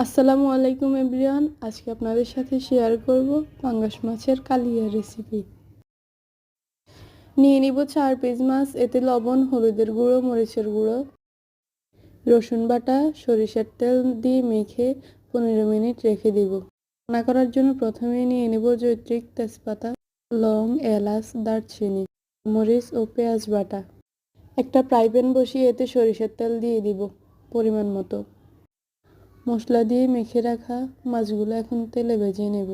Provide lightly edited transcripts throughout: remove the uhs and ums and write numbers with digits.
আসসালামু আলাইকুম এভরিওয়ান। আজকে আপনাদের সাথে শেয়ার করব পাঙ্গাস মাছের কালিয়া রেসিপি। নিয়ে নিব 4 পিস মাছ। এতে লবণ, হলুদের গুঁড়ো, মরিচের গুঁড়ো, রসুন বাটা, সরিষার তেল দিয়ে মেখে 15 মিনিট রেখে দিব। রান্না করার জন্য প্রথমে নিয়ে নিব জৈত্রিক, তেজপাতা, লং, এলাচ, দারচিনি, মরিচ ও পেঁয়াজ বাটা। একটা ফ্রাই প্যান বসিয়ে এতে সরিষার তেল দিয়ে দিব পরিমাণ মতো। মশলা দিয়ে মেখে রাখা মাছগুলো এখন তেলে ভেজে নেব।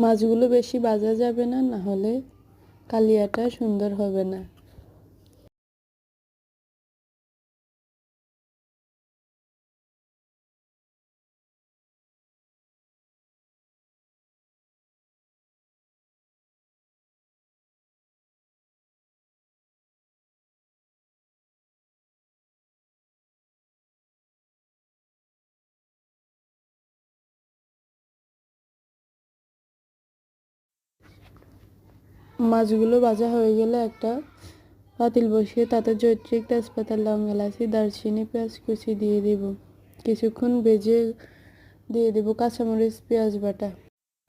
মাছগুলো বেশি ভাজা যাবে না, না হলে কালিয়াটা সুন্দর হবে না। মাছগুলো ভাজা হয়ে গেলে একটা পাতিল বসিয়ে তাতে জৈত্রিক, তেজপাতা, লং, এলাচি, দারচিনি, পেঁয়াজ কুচি দিয়ে দেব। কিছুক্ষণ ভেজে দিয়ে দেব কাঁচামরিচ, পেঁয়াজ বাটা।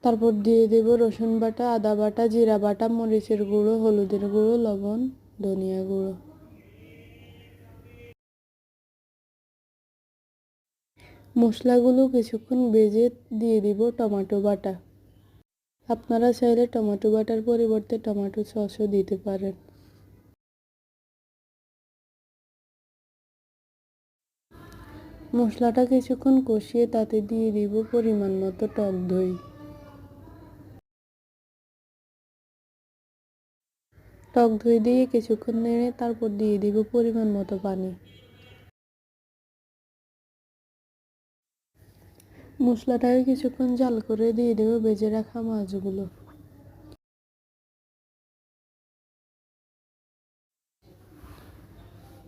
তারপর দিয়ে দেব রসুন বাটা, আদা বাটা, জিরা বাটা, মরিচের গুঁড়ো, হলুদের গুঁড়ো, লবণ, ধনিয়া গুঁড়ো। মশলাগুলো কিছুক্ষণ ভেজে দিয়ে দিব টমেটো বাটা। আপনারা চাইলে টমেটো বাটার পরিবর্তে টমেটো সসও দিতে পারেন। মশলাটা কিছুক্ষণ কষিয়ে তাতে দিয়ে দিব পরিমাণ মতো টক দই। টক দই দিয়ে কিছুক্ষণ নেড়ে তারপর দিয়ে দিব পরিমাণ মতো পানি। মশলাটাকে কিছুক্ষণ জাল করে দিয়ে দেব ভেজে রাখা মাছগুলো।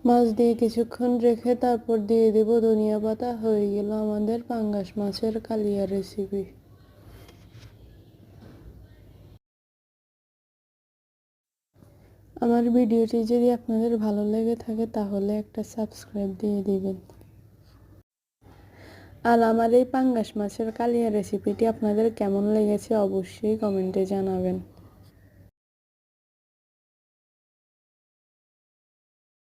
মাছ দিয়ে কিছুক্ষণ রেখে তারপর দিয়ে দেব ধনিয়া পাতা। হয়ে গেল আমাদের পাঙ্গাস মাছের কালিয়া রেসিপি। আমার ভিডিওটি যদি আপনাদের ভালো লেগে থাকে তাহলে একটা সাবস্ক্রাইব দিয়ে দিবেন। আর আমার এই পাঙ্গাস মাছের কালিয়া রেসিপিটি আপনাদের কেমন লেগেছে অবশ্যই কমেন্টে জানাবেন।